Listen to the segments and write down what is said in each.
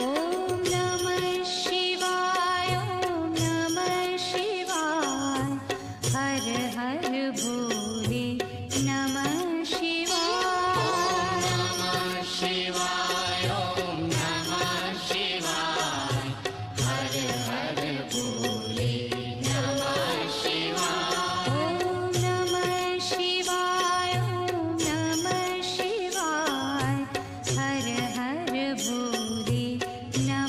ॐ नमः शिवाय ॐ नमः शिवाय हर हर भोले नमः शिवाय शिवाय ॐ नमः शिवाय हर हर भोले नमः शिवाय ॐ नमः शिवाय ॐ नमः शिवाय हर हर भोले नमः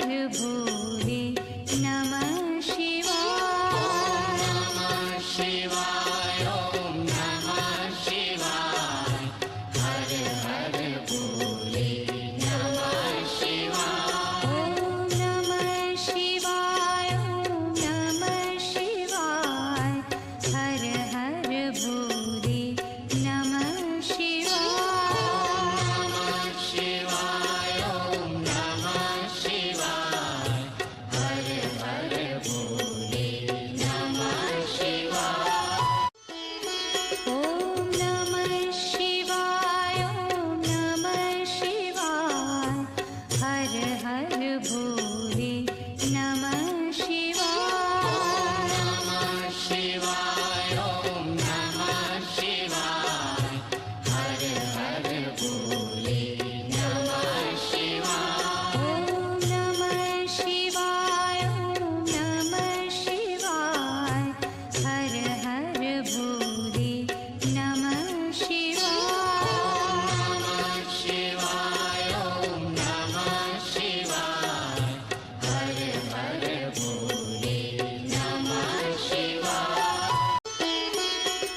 भोले नमः शिवाय नमः शिवाय ॐ नमः शिवाय हर हर भोले नमः शिवाय ॐ नमः शिवाय ॐ नमः शिवाय हर हर भोले नमः शिवाय नमः शिवाय ॐ नमः शिवाय हर हर भोले नमः शिवाय ॐ नमः शिवाय ॐ नमः शिवाय हर हर भोले नमः शिवाय नमः शिवाय ॐ नमः शिवाय हर हर भोले नमः शिवाय ॐ नमः शिवाय ॐ नमः शिवाय हर हर भोले नमः शिवाय नमः शिवाय ॐ नमः शिवाय हर हर भोले नमः शिवाय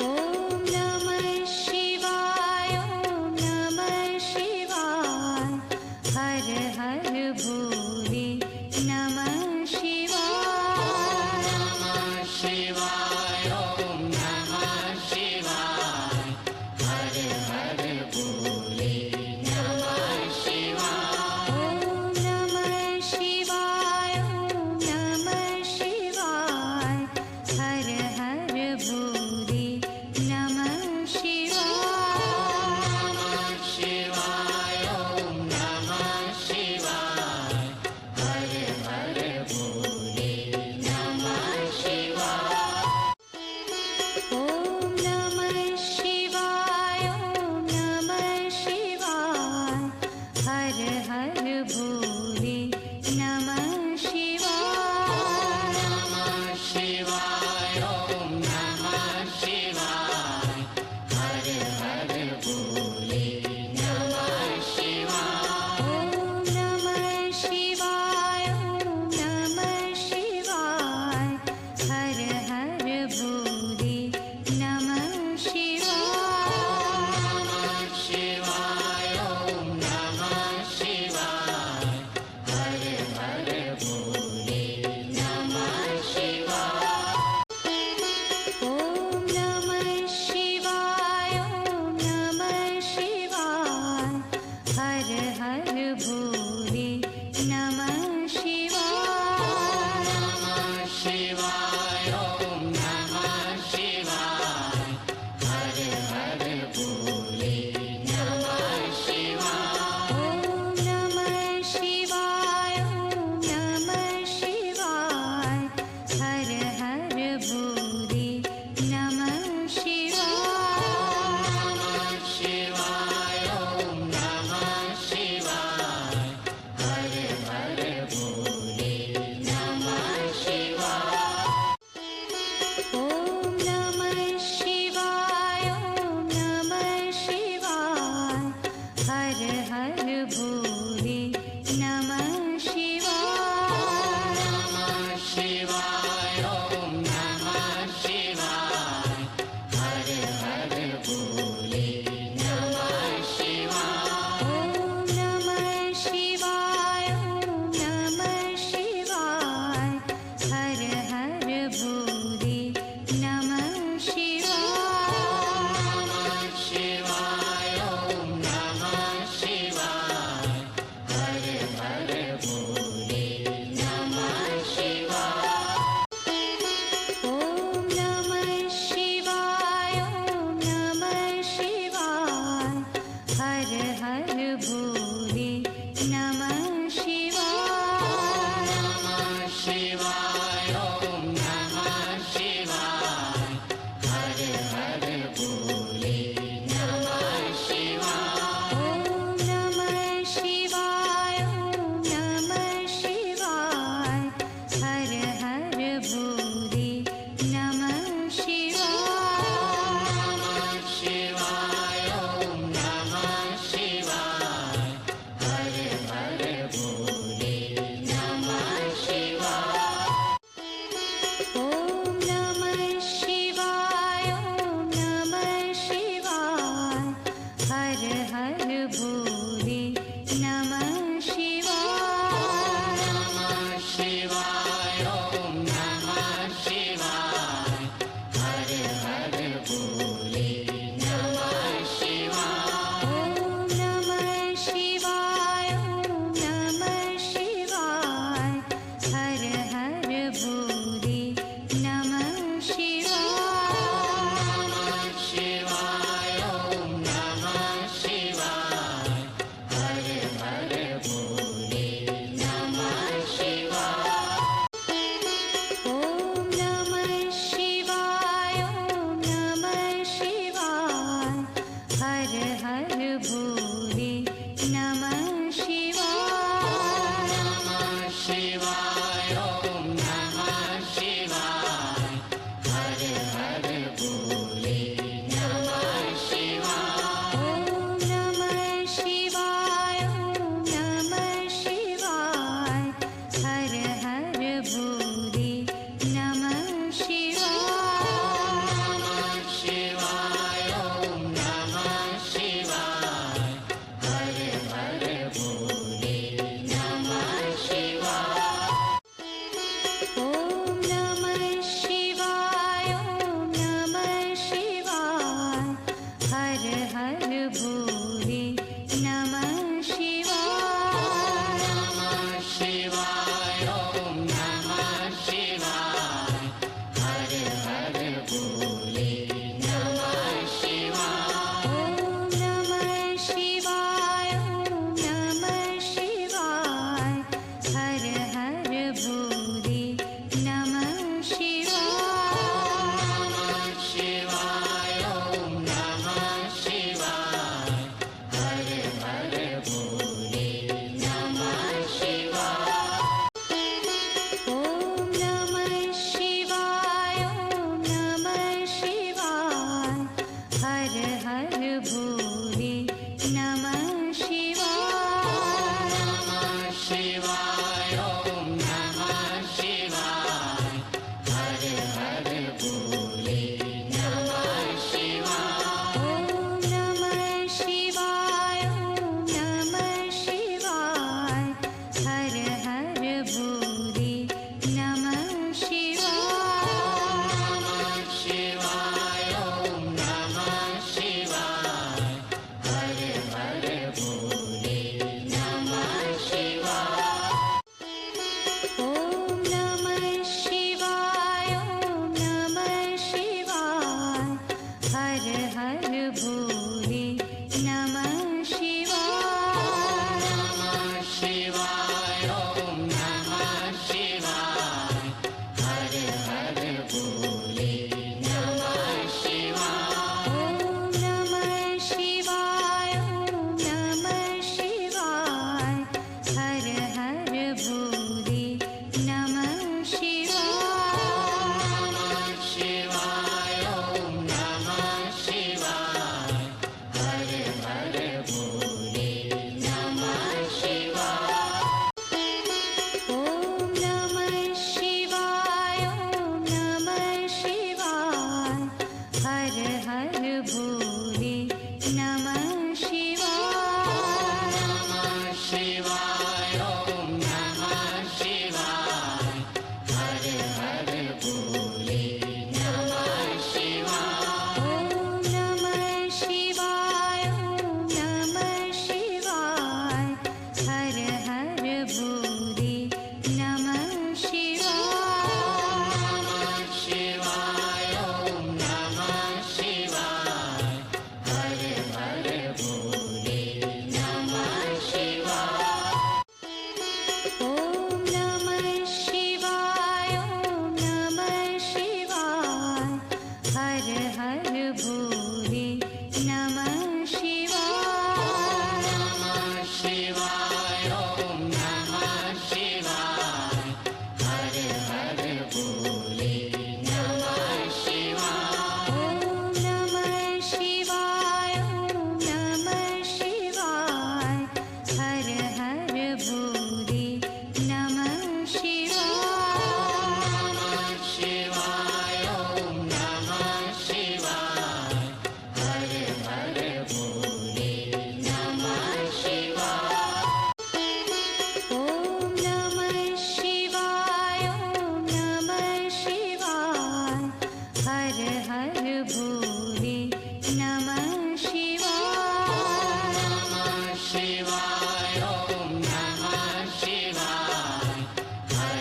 ॐ नमः शिवाय ॐ नमः शिवाय हर हर भोले नमः शिवाय नमः शिवाय ॐ नमः शिवाय हर हर भोले नमः शिवाय ॐ नमः शिवाय ॐ नमः शिवाय हर हर भोले नमः शिवाय नमः शिवाय ॐ नमः शिवाय हर हर भोले नमः शिवाय ॐ नमः शिवाय ॐ नमः शिवाय हर हर भोले नमः शिवाय नमः शिवाय ॐ नमः शिवाय हर हर भोले नमः शिवाय ॐ नमः शिवाय ॐ नमः शिवाय हर हर भोले नमः शिवाय नमः शिवाय ॐ नमः शिवाय हर हर भोले नमः शिवाय ॐ नमः शिवाय ॐ नमः शिवाय हर हर भोले नमः शिवाय नमः शिवाय ॐ नमः शिवाय हर हर भोले नमः शिवाय ॐ नमः शिवाय ॐ नमः भोले नमः शिवाय शिवाय ॐ नमः शिवाय हर हर भोले नमः शिवाय ॐ नमः शिवाय ॐ नमः शिवाय हर हर भोले नमः शिवाय नमः शिवाय ॐ नमः शिवाय हर हर भोले नमः शिवाय ॐ नमः शिवाय ॐ नमः शिवाय हर हर भोले नमः शिवाय नमः शिवाय ॐ नमः शिवाय हर हर भोले नमः शिवाय ॐ नमः शिवाय ॐ नमः शिवाय हर हर भोले नमः शिवाय नमः शिवाय ॐ नमः शिवाय हर हर भोले नमः शिवाय ॐ नमः शिवाय ॐ नमः शिवाय हर हर भोले नमः शिवाय नमः शिवाय ॐ नमः शिवाय हर हर भोले नमः शिवाय ॐ नमः शिवाय ॐ नमः शिवाय हर हर भोले नमः शिवाय नमः शिवाय ॐ नमः शिवाय हर हर भोले नमः शिवाय ॐ नमः शिवाय ॐ नमः शिवाय हर हर भोले नमः शिवाय नमः शिवाय ॐ नमः शिवाय हर हर भोले नमः शिवाय ॐ नमः शिवाय ॐ नमः शिवाय हर हर भोले नमः शिवाय नमः शिवाय ॐ नमः शिवाय हर हर भोले नमः शिवाय ॐ नमः शिवाय ॐ नमः शिवाय हर हर भोले नमः शिवाय नमः शिवाय ॐ नमः शिवाय हर हर भोले नमः शिवाय ॐ नमः शिवाय ॐ नमः शिवाय हर हर भोले नमः शिवाय नमः शिवाय ॐ नमः शिवाय हर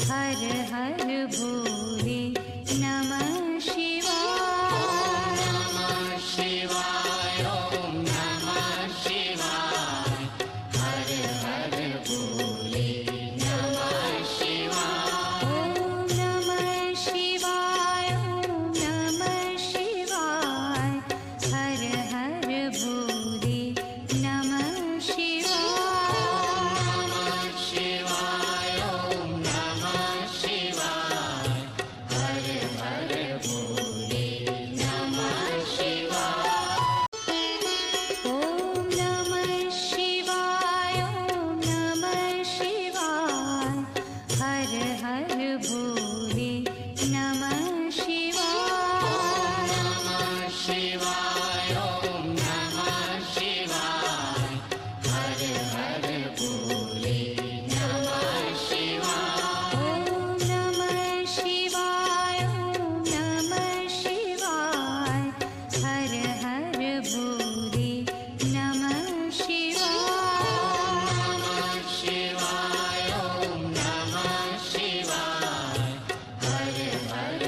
हर हर भोले नमः शिवाय। नमः शिवाय ॐ नमः शिवाय हर हर भोले नमः शिवाय। ॐ नमः शिवाय ॐ नमः शिवाय हर हर भोले नमः शिवाय। नमः शिवाय ॐ नमः शिवाय हर हर भोले नमः शिवाय। ॐ नमः शिवाय ॐ नमः शिवाय हर हर भोले नमः शिवाय। नमः शिवाय ॐ नमः शिवाय हर हर भोले नमः शिवाय। ॐ नमः शिवाय ॐ नमः शिवाय हर हर भोले नमः शिवाय। नमः शिवाय ॐ नमः शिवाय हर हर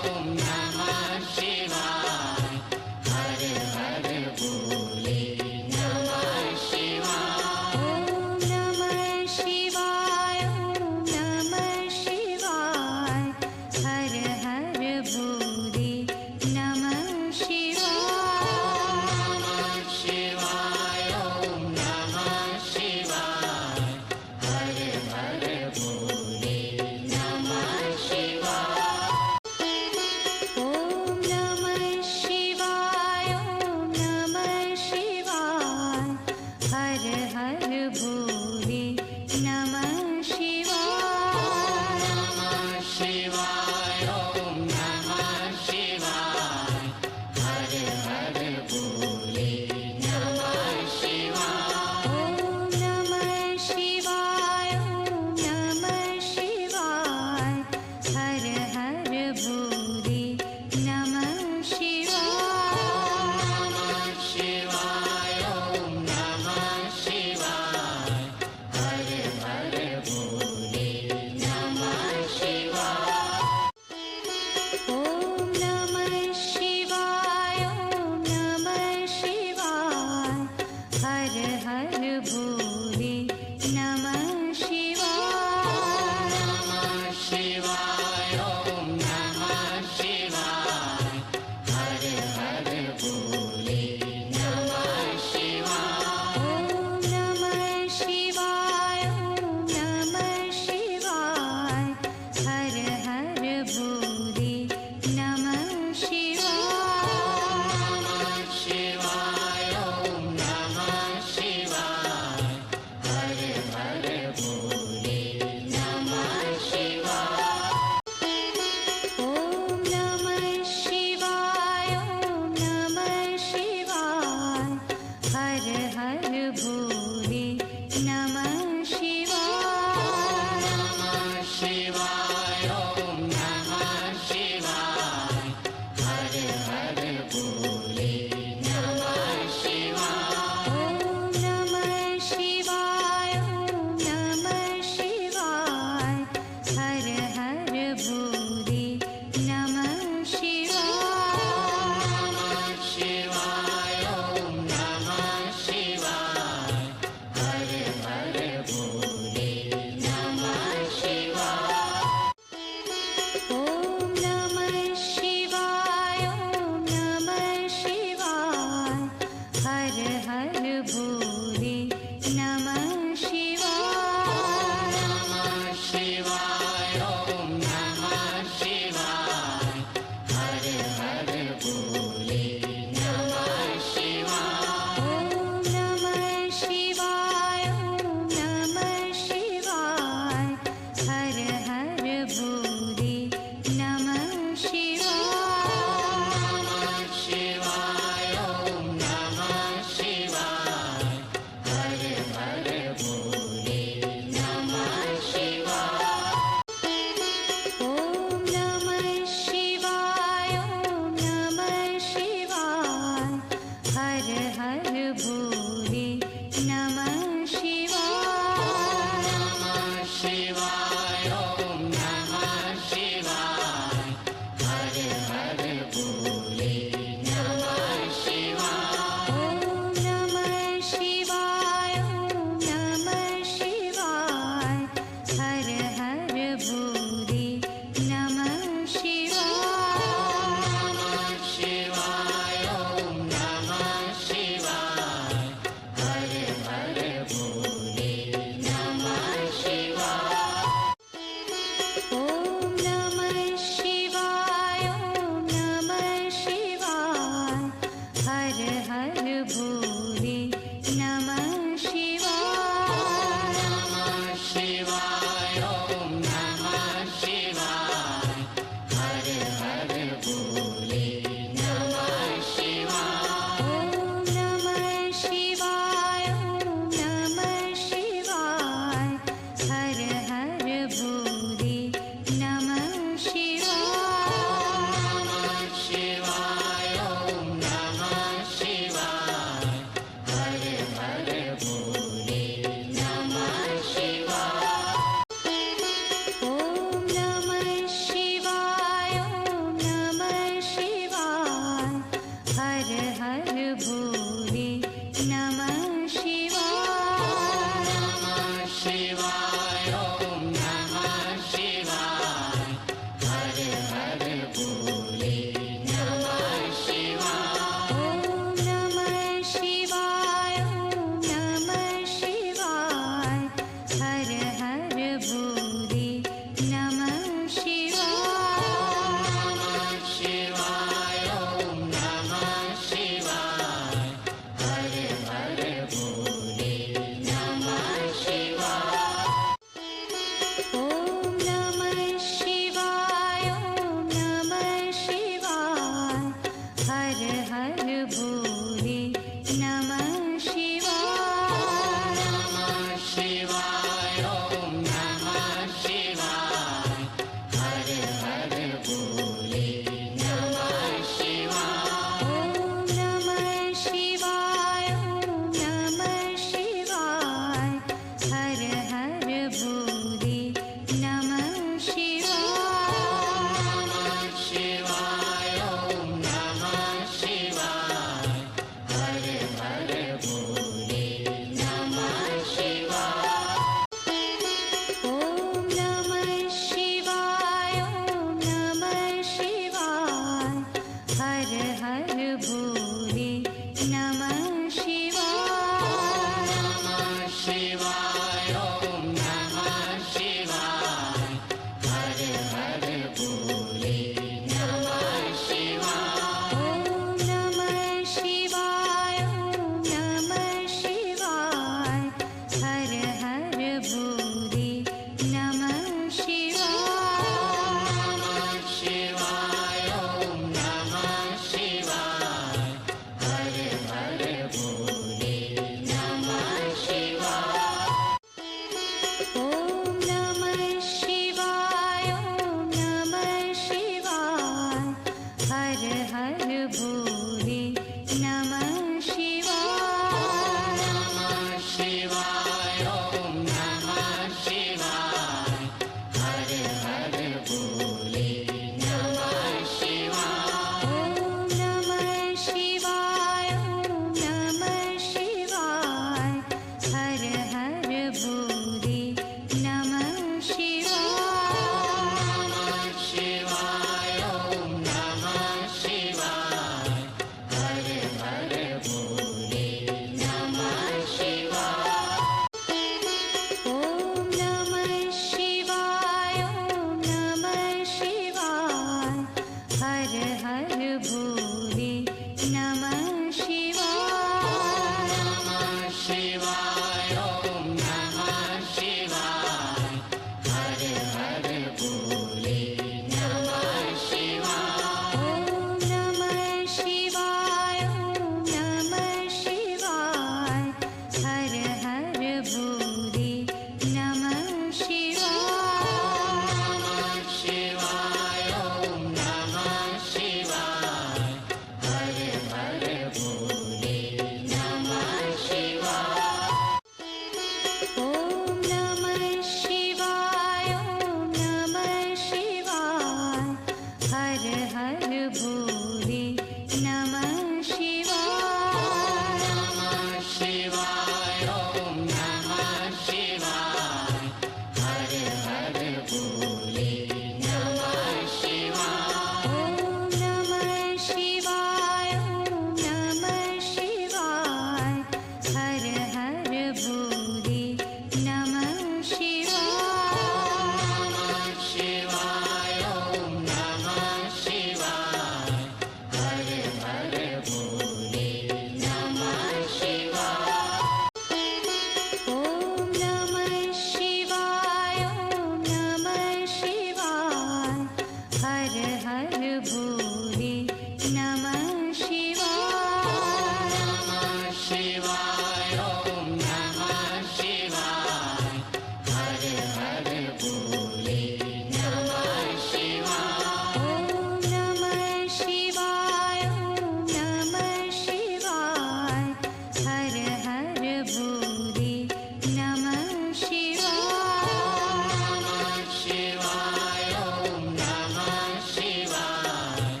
शिवाय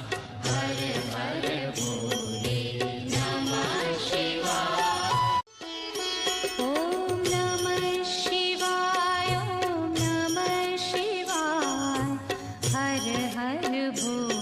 भोले